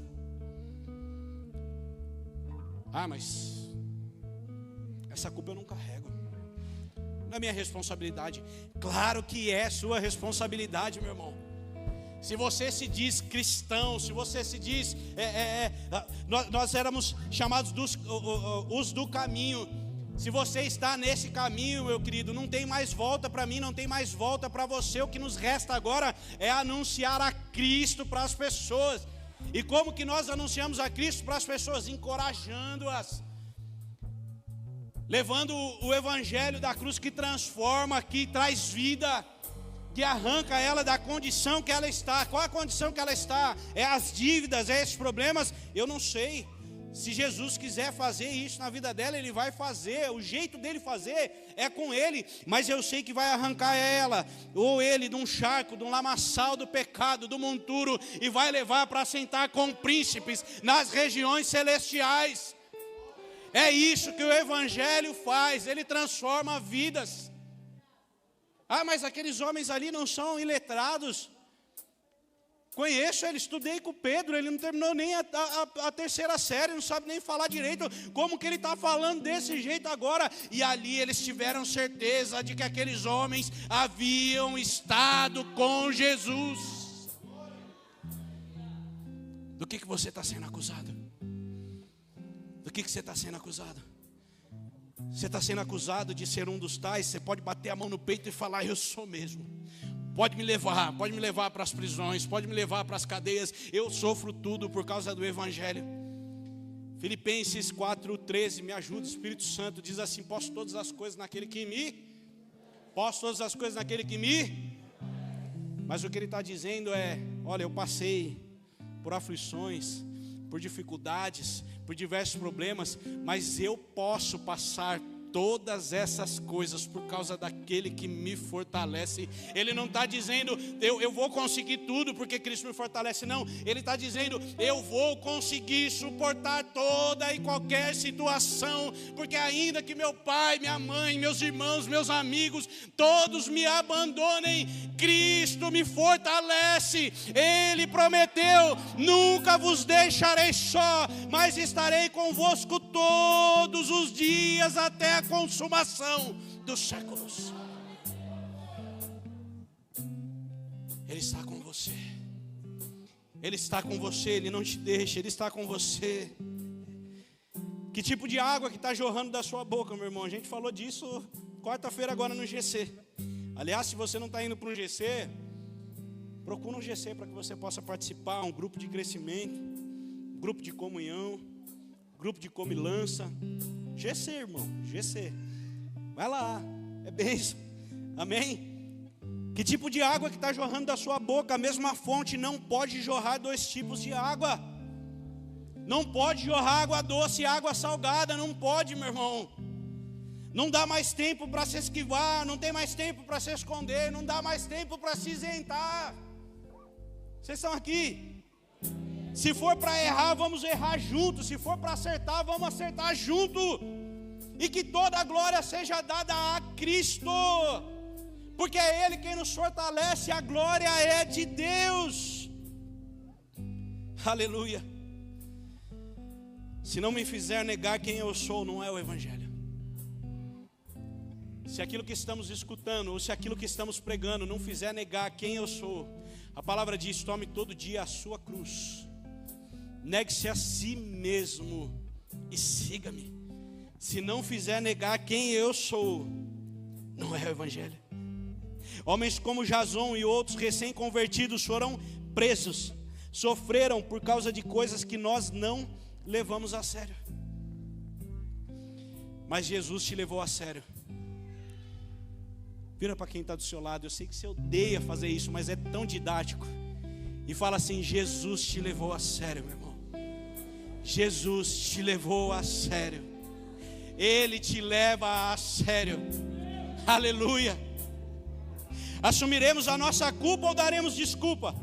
Mas essa culpa eu não carrego, não é minha responsabilidade. Claro que é sua responsabilidade, meu irmão. Se você se diz cristão, se você se diz, nós éramos chamados os do caminho. Se você está nesse caminho, meu querido, não tem mais volta para mim, não tem mais volta para você. O que nos resta agora é anunciar a Cristo para as pessoas. E como que nós anunciamos a Cristo para as pessoas? Encorajando-as, levando o evangelho da cruz que transforma, que traz vida, que arranca ela da condição que ela está. Qual a condição que ela está? É as dívidas, é esses problemas? Eu não sei. Se Jesus quiser fazer isso na vida dela, Ele vai fazer. O jeito dele fazer é com Ele. Mas eu sei que vai arrancar ela, ou ele, de um charco, de um lamaçal do pecado, do monturo, e vai levar para sentar com príncipes nas regiões celestiais. É isso que o Evangelho faz. Ele transforma vidas. Mas aqueles homens ali não são iletrados. Conheço ele, estudei com o Pedro, ele não terminou nem a terceira série, não sabe nem falar direito. Como que ele está falando desse jeito agora? E ali eles tiveram certeza de que aqueles homens haviam estado com Jesus. Do que você está sendo acusado? Do que você está sendo acusado? Você está sendo acusado de ser um dos tais? Você pode bater a mão no peito e falar: eu sou mesmo. Pode me levar para as prisões, pode me levar para as cadeias. Eu sofro tudo por causa do Evangelho. Filipenses 4:13, me ajuda, Espírito Santo, diz assim: posso todas as coisas naquele que me... Mas o que ele está dizendo é: olha, eu passei por aflições, por dificuldades, por diversos problemas, mas eu posso passar todas essas coisas por causa daquele que me fortalece. Ele não está dizendo eu vou conseguir tudo porque Cristo me fortalece, não. Ele está dizendo eu vou conseguir suportar toda e qualquer situação, porque ainda que meu pai, minha mãe, meus irmãos, meus amigos, todos me abandonem, Cristo me fortalece. Ele prometeu: nunca vos deixarei só, mas estarei convosco todos os dias até a consumação dos séculos. Ele está com você. Ele está com você, Ele não te deixa, Ele está com você. Que tipo de água que está jorrando da sua boca, meu irmão? A gente falou disso quarta-feira agora no GC. Aliás, se você não está indo para um GC, procura um GC para que você possa participar. Um grupo de crescimento, um grupo de comunhão, grupo de comilança. GC, irmão, GC. Vai lá, é bênção. Amém? Que tipo de água que está jorrando da sua boca? A mesma fonte não pode jorrar dois tipos de água. Não pode jorrar água doce e água salgada. Não pode, meu irmão. Não dá mais tempo para se esquivar. Não tem mais tempo para se esconder. Não dá mais tempo para se isentar. Vocês estão aqui? Se for para errar, vamos errar junto. Se for para acertar, vamos acertar junto. E que toda a glória seja dada a Cristo, porque é Ele quem nos fortalece. A glória é de Deus. Aleluia. Se não me fizer negar quem eu sou, não é o Evangelho. Se aquilo que estamos escutando, ou se aquilo que estamos pregando não fizer negar quem eu sou, a palavra diz: tome todo dia a sua cruz, negue-se a si mesmo e siga-me. Se não fizer negar quem eu sou, não é o Evangelho. Homens como Jason e outros recém-convertidos foram presos, sofreram por causa de coisas que nós não levamos a sério. Mas Jesus te levou a sério. Vira para quem está do seu lado. Eu sei que você odeia fazer isso, mas é tão didático. E fala assim: Jesus te levou a sério, meu irmão. Jesus te levou a sério. Ele te leva a sério. Aleluia. Assumiremos a nossa culpa ou daremos desculpa?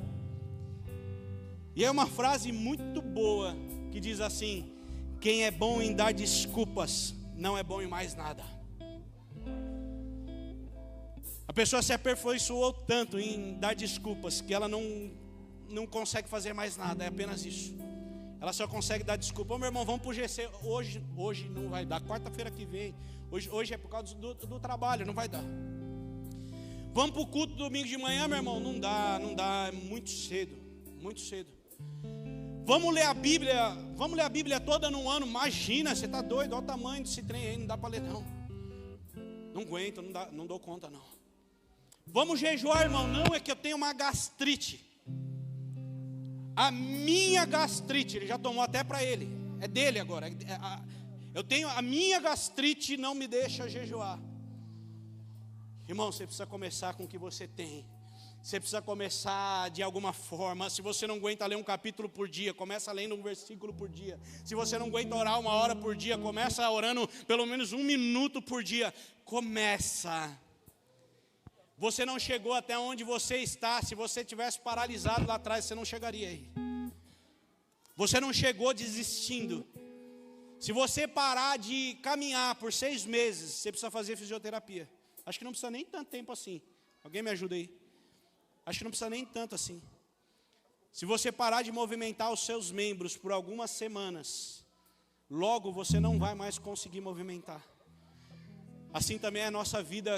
E é uma frase muito boa que diz assim: quem é bom em dar desculpas não é bom em mais nada. A pessoa se aperfeiçoou tanto em dar desculpas que ela não consegue fazer mais nada. É apenas isso. Ela só consegue dar desculpa. Ô meu irmão, vamos pro GC. Hoje não vai dar. Quarta-feira que vem. Hoje é por causa do trabalho, não vai dar. Vamos pro culto domingo de manhã, meu irmão. Não dá. É muito cedo. Muito cedo. Vamos ler a Bíblia toda num ano. Imagina, você está doido. Olha o tamanho desse trem aí. Não dá para ler, não. Não aguento, não dou conta, não. Vamos jejuar, irmão. Não, é que eu tenho uma gastrite. A minha gastrite, ele já tomou até para ele. É dele agora. Eu tenho a minha gastrite, não me deixa jejuar. Irmão, você precisa começar com o que você tem. Você precisa começar de alguma forma. Se você não aguenta ler um capítulo por dia, começa lendo um versículo por dia. Se você não aguenta orar 1 hora por dia, começa orando pelo menos 1 minuto por dia. Começa. Você não chegou até onde você está. Se você tivesse paralisado lá atrás, você não chegaria aí. Você não chegou desistindo. Se você parar de caminhar por 6 meses, você precisa fazer fisioterapia. Acho que não precisa nem tanto tempo assim. Alguém me ajuda aí? Acho que não precisa nem tanto assim. Se você parar de movimentar os seus membros por algumas semanas, logo você não vai mais conseguir movimentar. Assim também é a nossa vida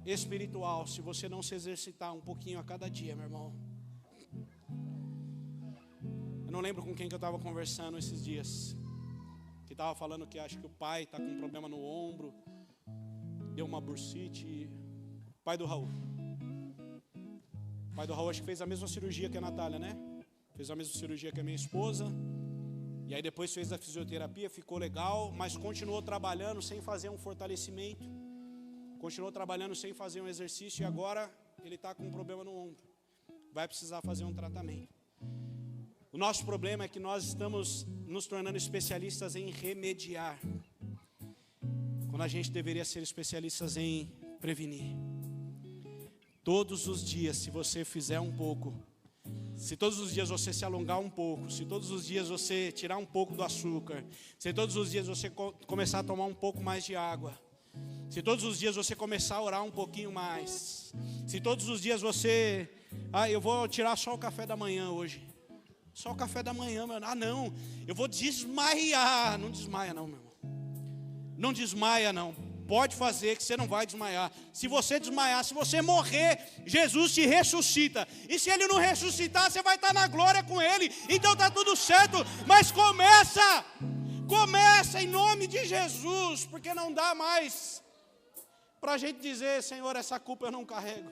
espiritual. Se você não se exercitar um pouquinho a cada dia, meu irmão. Eu não lembro com quem que eu estava conversando esses dias. Que estava falando que acho que o pai está com um problema no ombro. Deu uma bursite. Pai do Raul. O pai do Raul acho que fez a mesma cirurgia que a Natália, né? Fez a mesma cirurgia que a minha esposa. E aí depois fez a fisioterapia, ficou legal, mas continuou trabalhando sem fazer um fortalecimento. Continuou trabalhando sem fazer um exercício e agora ele está com um problema no ombro. Vai precisar fazer um tratamento. O nosso problema é que nós estamos nos tornando especialistas em remediar, quando a gente deveria ser especialistas em prevenir. Todos os dias, se você fizer um pouco, se todos os dias você se alongar um pouco, se todos os dias você tirar um pouco do açúcar, se todos os dias você começar a tomar um pouco mais de água, se todos os dias você começar a orar um pouquinho mais, se todos os dias você... eu vou tirar só o café da manhã hoje. Só o café da manhã, meu. Não, eu vou desmaiar. Não desmaia não, meu irmão. Não desmaia não. Pode fazer que você não vai desmaiar. Se você desmaiar, se você morrer, Jesus te ressuscita. E se Ele não ressuscitar, você vai estar na glória com Ele. Então está tudo certo. Mas começa em nome de Jesus. Porque não dá mais para a gente dizer: Senhor, essa culpa eu não carrego.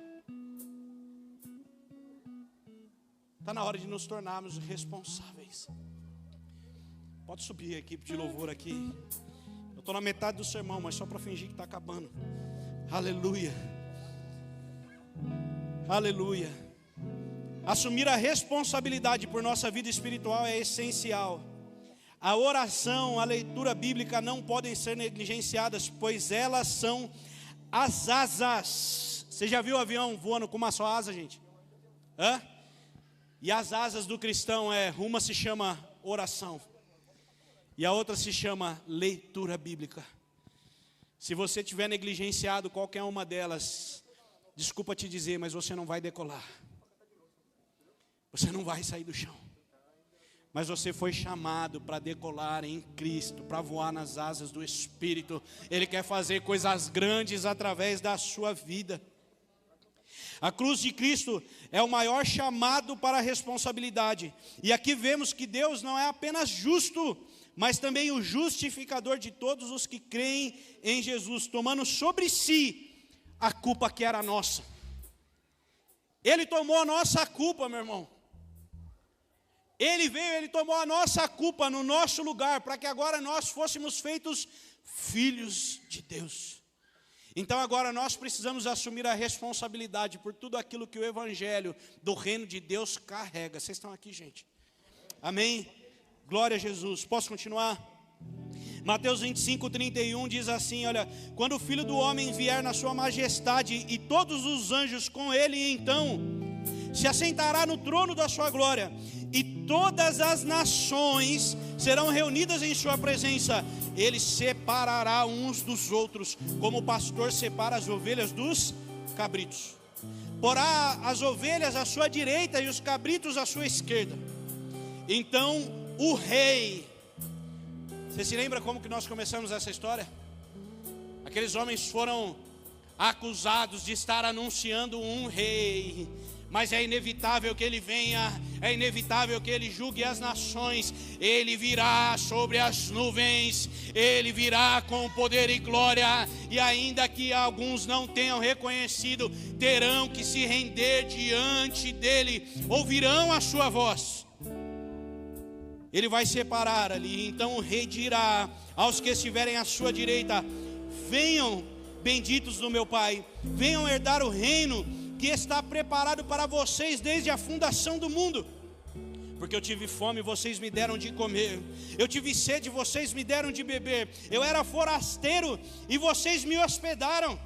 Está na hora de nos tornarmos responsáveis. Pode subir a equipe de louvor aqui. Estou na metade do sermão, mas só para fingir que está acabando. Aleluia. Aleluia. Assumir a responsabilidade por nossa vida espiritual é essencial. A oração, a leitura bíblica não podem ser negligenciadas, pois elas são as asas. Você já viu o avião voando com uma só asa, gente? E as asas do cristão uma se chama oração. E a outra se chama leitura bíblica. Se você tiver negligenciado qualquer uma delas, desculpa te dizer, mas você não vai decolar. Você não vai sair do chão. Mas você foi chamado para decolar em Cristo, para voar nas asas do Espírito. Ele quer fazer coisas grandes através da sua vida. A cruz de Cristo é o maior chamado para a responsabilidade. E aqui vemos que Deus não é apenas justo, mas também o justificador de todos os que creem em Jesus, tomando sobre si a culpa que era nossa. Ele tomou a nossa culpa, meu irmão. Ele veio, Ele tomou a nossa culpa no nosso lugar, para que agora nós fôssemos feitos filhos de Deus. Então agora nós precisamos assumir a responsabilidade por tudo aquilo que o evangelho do reino de Deus carrega. Vocês estão aqui, gente? Amém? Glória a Jesus. Posso continuar? Mateus 25:31 diz assim, olha: quando o Filho do Homem vier na sua majestade e todos os anjos com ele, então se assentará no trono da sua glória, e todas as nações serão reunidas em sua presença. Ele separará uns dos outros, como o pastor separa as ovelhas dos cabritos. Porá as ovelhas à sua direita e os cabritos à sua esquerda. Então o rei... Você se lembra como que nós começamos essa história? Aqueles homens foram acusados de estar anunciando um rei, mas é inevitável que ele venha, é inevitável que ele julgue as nações. Ele virá sobre as nuvens, ele virá com poder e glória, e ainda que alguns não tenham reconhecido, terão que se render diante dele, ouvirão a sua voz. Ele vai separar ali. Então o rei dirá aos que estiverem à sua direita: venham, benditos do meu Pai, venham herdar o reino que está preparado para vocês desde a fundação do mundo. Porque eu tive fome, vocês me deram de comer. Eu tive sede, vocês me deram de beber. Eu era forasteiro e vocês me hospedaram.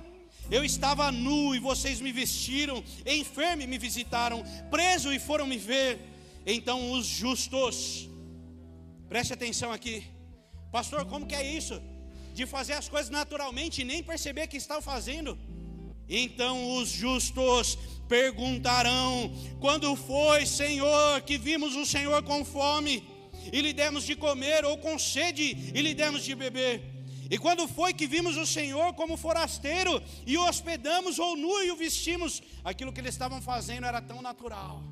Eu estava nu e vocês me vestiram. Enfermo e me visitaram. Preso e foram me ver. Então os justos... Preste atenção aqui. Pastor, como que é isso? De fazer as coisas naturalmente e nem perceber que estão fazendo? Então os justos perguntarão: quando foi, Senhor, que vimos o Senhor com fome e lhe demos de comer, ou com sede e lhe demos de beber? E quando foi que vimos o Senhor como forasteiro e o hospedamos, ou nu e o vestimos? Aquilo que eles estavam fazendo era tão natural.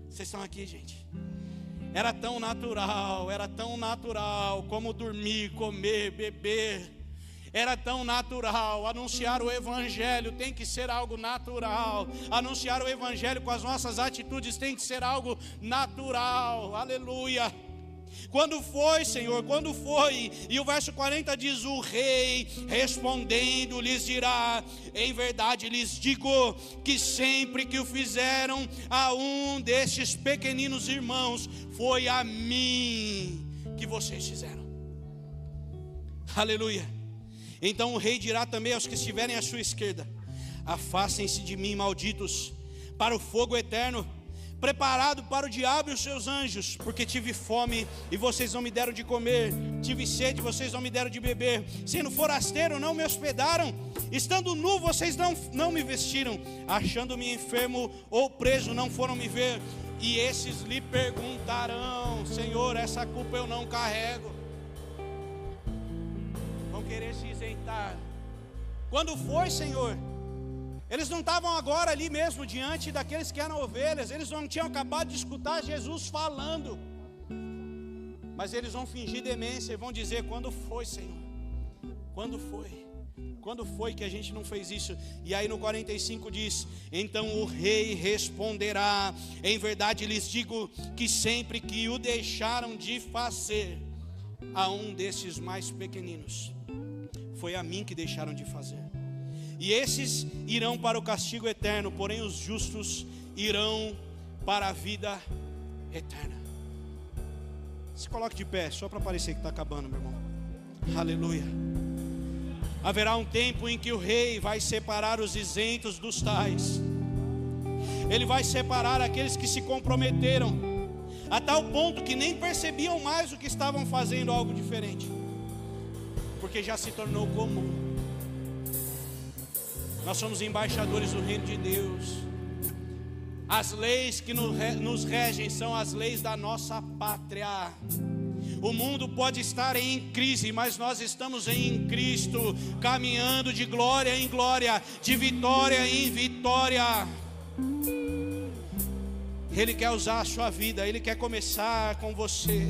Vocês estão aqui, gente? Era tão natural como dormir, comer, beber. Era tão natural. Anunciar o evangelho tem que ser algo natural. Anunciar o evangelho com as nossas atitudes tem que ser algo natural. Aleluia. Quando foi, Senhor, quando foi? E o verso 40 diz: o rei respondendo lhes dirá: em verdade lhes digo que sempre que o fizeram a um destes pequeninos irmãos, foi a mim que vocês fizeram. Aleluia. Então o rei dirá também aos que estiverem à sua esquerda: afastem-se de mim, malditos, para o fogo eterno, preparado para o diabo e os seus anjos, porque tive fome e vocês não me deram de comer, tive sede e vocês não me deram de beber, sendo forasteiro não me hospedaram, estando nu vocês não me vestiram, achando-me enfermo ou preso não foram me ver. E esses lhe perguntarão: Senhor, essa culpa eu não carrego. Vão querer se isentar. Quando foi, Senhor? Eles não estavam agora ali mesmo diante daqueles que eram ovelhas. Eles não tinham acabado de escutar Jesus falando. Mas eles vão fingir demência e vão dizer: quando foi, Senhor? Quando foi? Quando foi que a gente não fez isso? E aí no 45 diz: então o rei responderá: em verdade lhes digo que sempre que o deixaram de fazer a um desses mais pequeninos, foi a mim que deixaram de fazer. E esses irão para o castigo eterno, porém os justos irão para a vida eterna. Se coloque de pé, só para parecer que está acabando, meu irmão. Aleluia. Haverá um tempo em que o rei vai separar os isentos dos tais. Ele vai separar aqueles que se comprometeram, a tal ponto que nem percebiam mais o que estavam fazendo algo diferente, porque já se tornou comum. Nós somos embaixadores do reino de Deus. As leis que nos regem são as leis da nossa pátria. O mundo pode estar em crise, mas nós estamos em Cristo, caminhando de glória em glória, de vitória em vitória. Ele quer usar a sua vida, Ele quer começar com você.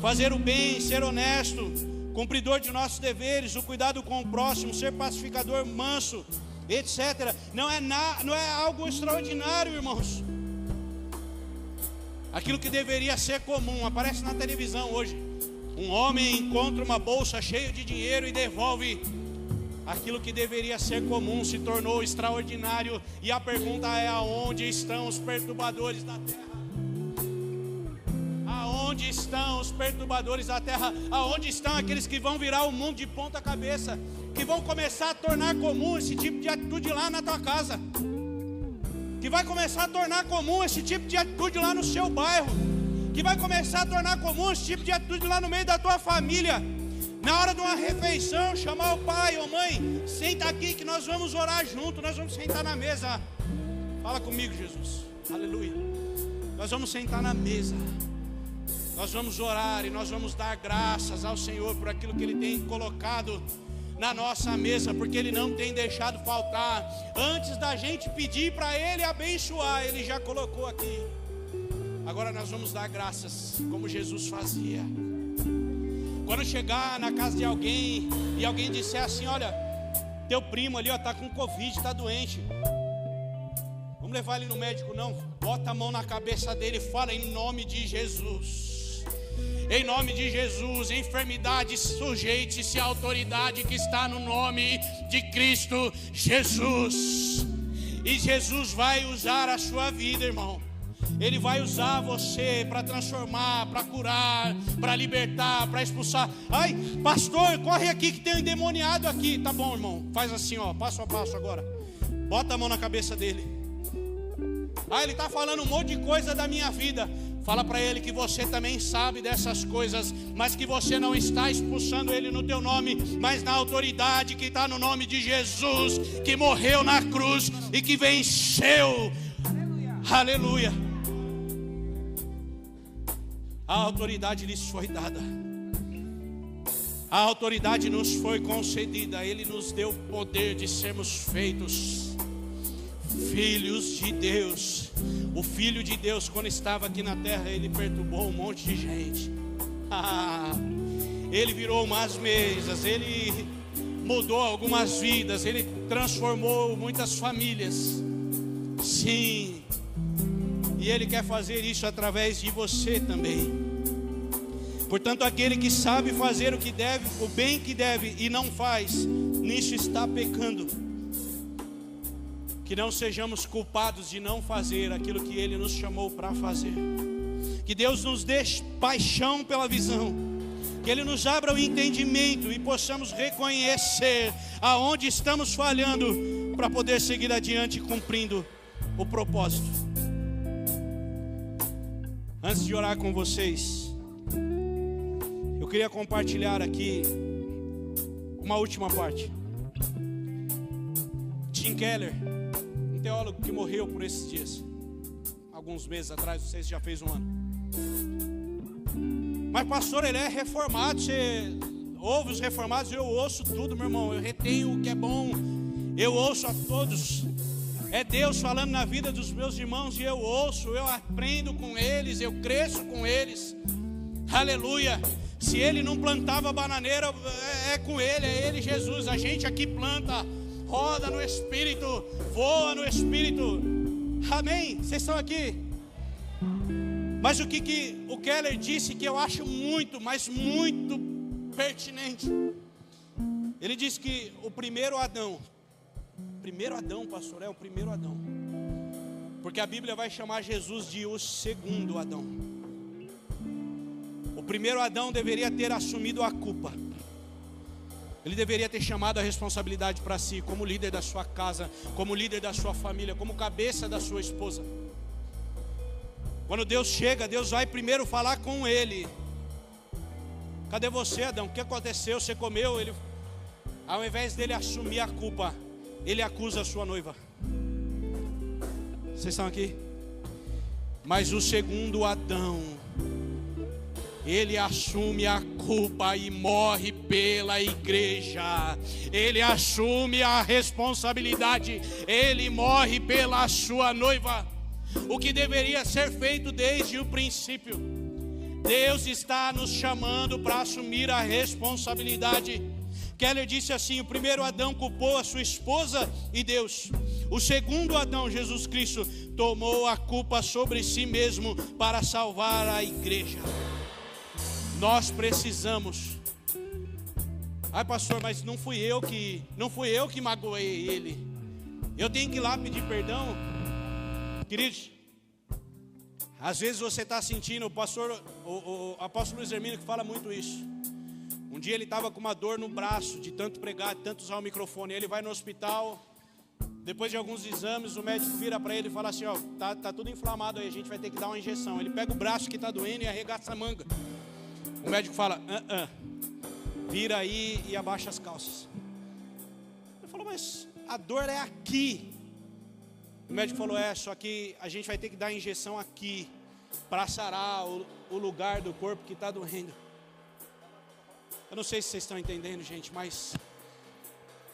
Fazer o bem, ser honesto, cumpridor de nossos deveres, o cuidado com o próximo, ser pacificador, manso, etc. Não é algo extraordinário, irmãos. Aquilo que deveria ser comum. Aparece na televisão hoje: um homem encontra uma bolsa cheia de dinheiro e devolve Aquilo que deveria ser comum se tornou extraordinário. E a pergunta é: aonde estão os perturbadores da terra? Aonde estão os perturbadores da terra? Aonde estão aqueles que vão virar o mundo de ponta cabeça? Que vão começar a tornar comum esse tipo de atitude lá na tua casa? Que vai começar a tornar comum esse tipo de atitude lá no seu bairro? Que vai começar a tornar comum esse tipo de atitude lá no meio da tua família? Na hora de uma refeição, chamar o pai ou mãe: senta aqui que nós vamos orar junto, nós vamos sentar na mesa. Fala comigo, Jesus, aleluia. Nós vamos sentar na mesa, nós vamos orar e nós vamos dar graças ao Senhor por aquilo que Ele tem colocado na nossa mesa, porque Ele não tem deixado faltar. Antes da gente pedir para Ele abençoar, Ele já colocou aqui. Agora nós vamos dar graças, como Jesus fazia. Quando chegar na casa de alguém e alguém disser assim: olha, teu primo ali está com Covid, está doente, vamos levar ele no médico? Não, bota a mão na cabeça dele e fala: em nome de Jesus, em nome de Jesus, enfermidade sujeite-se à autoridade que está no nome de Cristo Jesus. E Jesus vai usar a sua vida, irmão. Ele vai usar você para transformar, para curar, para libertar, para expulsar. Ai, pastor, corre aqui que tem um endemoniado aqui. Tá bom, irmão, faz assim, ó, passo a passo agora. Bota a mão na cabeça dele. Ah, ele está falando um monte de coisa da minha vida. Fala para ele que você também sabe dessas coisas, mas que você não está expulsando ele no teu nome, mas na autoridade que está no nome de Jesus, que morreu na cruz e que venceu. Aleluia. A autoridade lhes foi dada, a autoridade nos foi concedida. Ele nos deu o poder de sermos feitos filhos de Deus. O Filho de Deus, quando estava aqui na terra, ele perturbou um monte de gente. Ele virou umas mesas, ele mudou algumas vidas, ele transformou muitas famílias. Sim. E Ele quer fazer isso através de você também. Portanto, aquele que sabe fazer o que deve, o bem que deve e não faz, nisso está pecando. Que não sejamos culpados de não fazer aquilo que Ele nos chamou para fazer. Que Deus nos dê paixão pela visão. Que Ele nos abra o entendimento e possamos reconhecer aonde estamos falhando, para poder seguir adiante cumprindo o propósito. Antes de orar com vocês, eu queria compartilhar aqui uma última parte. Tim Keller, um teólogo que morreu por esses dias, alguns meses atrás, não sei se já fez um ano. Mas pastor, ele é reformado, você ouve os reformados? Eu ouço tudo, meu irmão, eu retenho o que é bom, eu ouço a todos. É Deus falando na vida dos meus irmãos e eu ouço, eu aprendo com eles, eu cresço com eles. Aleluia. Se Ele não plantava bananeira, é com Ele, é Ele, Jesus. A gente aqui planta, roda no Espírito, voa no Espírito. Amém? Vocês estão aqui? Mas o que o Keller disse, que eu acho muito, mas muito pertinente. Ele disse que o primeiro Adão, pastor, é o primeiro Adão, porque a Bíblia vai chamar Jesus de o segundo Adão. O primeiro Adão deveria ter assumido a culpa. Ele deveria ter chamado a responsabilidade para si, como líder da sua casa, como líder da sua família, como cabeça da sua esposa. Quando Deus chega, Deus vai primeiro falar com ele. Cadê você, Adão? O que aconteceu? Você comeu? Ele, ao invés dele assumir a culpa, ele acusa a sua noiva. Vocês estão aqui? Mas o segundo Adão, ele assume a culpa e morre pela igreja. Ele assume a responsabilidade. Ele morre pela sua noiva. O que deveria ser feito desde o princípio. Deus está nos chamando para assumir a responsabilidade. Keller disse assim: o primeiro Adão culpou a sua esposa e Deus. O segundo Adão, Jesus Cristo, tomou a culpa sobre si mesmo para salvar a igreja. Nós precisamos Ai, pastor, mas não fui eu que magoei ele. Eu tenho que ir lá pedir perdão. Queridos, às vezes você está sentindo, o apóstolo Luiz Hermínio que fala muito isso. Um dia ele estava com uma dor no braço, de tanto pregar, de tanto usar o microfone. Ele vai no hospital, depois de alguns exames, o médico vira para ele e fala assim, ó, tá tudo inflamado aí, a gente vai ter que dar uma injeção. Ele pega o braço que está doendo e arregaça a manga. O médico fala, vira aí e abaixa as calças. Ele falou, mas a dor é aqui. O médico falou, só que a gente vai ter que dar injeção aqui, para sarar o lugar do corpo que está doendo. Eu não sei se vocês estão entendendo, gente, mas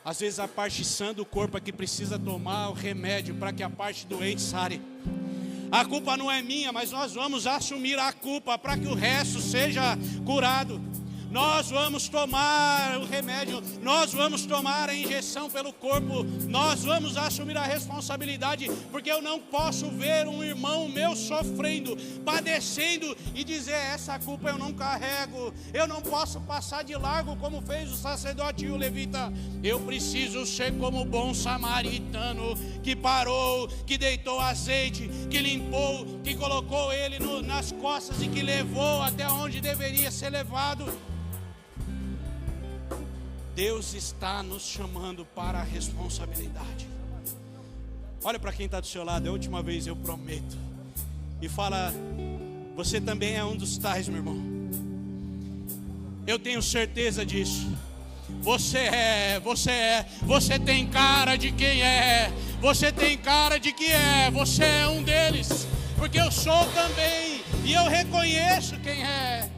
às vezes a parte sã do corpo é que precisa tomar o remédio para que a parte doente sare. A culpa não é minha, mas nós vamos assumir a culpa para que o resto seja curado. Nós vamos tomar o remédio, nós vamos tomar a injeção pelo corpo, nós vamos assumir a responsabilidade, porque eu não posso ver um irmão meu sofrendo, padecendo e dizer, essa culpa eu não carrego, eu não posso passar de largo como fez o sacerdote e o levita. Eu preciso ser como o bom samaritano, que parou, que deitou azeite, que limpou, que colocou ele nas costas e que levou até onde deveria ser levado. Deus está nos chamando para a responsabilidade. Olha para quem está do seu lado, é a última vez, eu prometo. E fala, você também é um dos tais, meu irmão. Eu tenho certeza disso. Você tem cara de quem é. Você tem cara de que é. Você é um deles. Porque eu sou também. E eu reconheço quem é.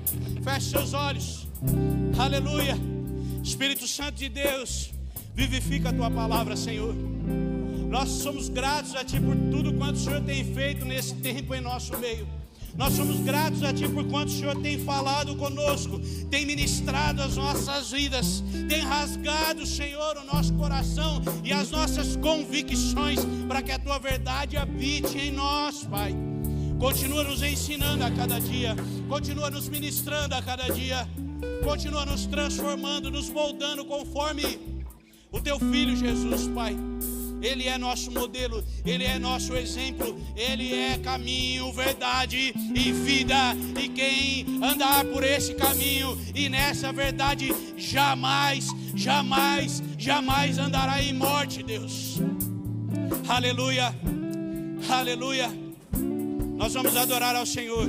Feche seus olhos. Aleluia. Espírito Santo de Deus, vivifica a Tua palavra, Senhor. Nós somos gratos a Ti por tudo quanto o Senhor tem feito nesse tempo em nosso meio. Nós somos gratos a Ti por quanto o Senhor tem falado conosco, tem ministrado as nossas vidas, tem rasgado, Senhor, o nosso coração e as nossas convicções, para que a Tua verdade habite em nós, Pai. Continua nos ensinando a cada dia, continua nos ministrando a cada dia. Continua nos transformando, nos moldando conforme o Teu Filho Jesus, Pai. Ele é nosso modelo, Ele é nosso exemplo, Ele é caminho, verdade e vida. E quem andar por esse caminho e nessa verdade jamais andará em morte, Deus. Aleluia, aleluia. Nós vamos adorar ao Senhor.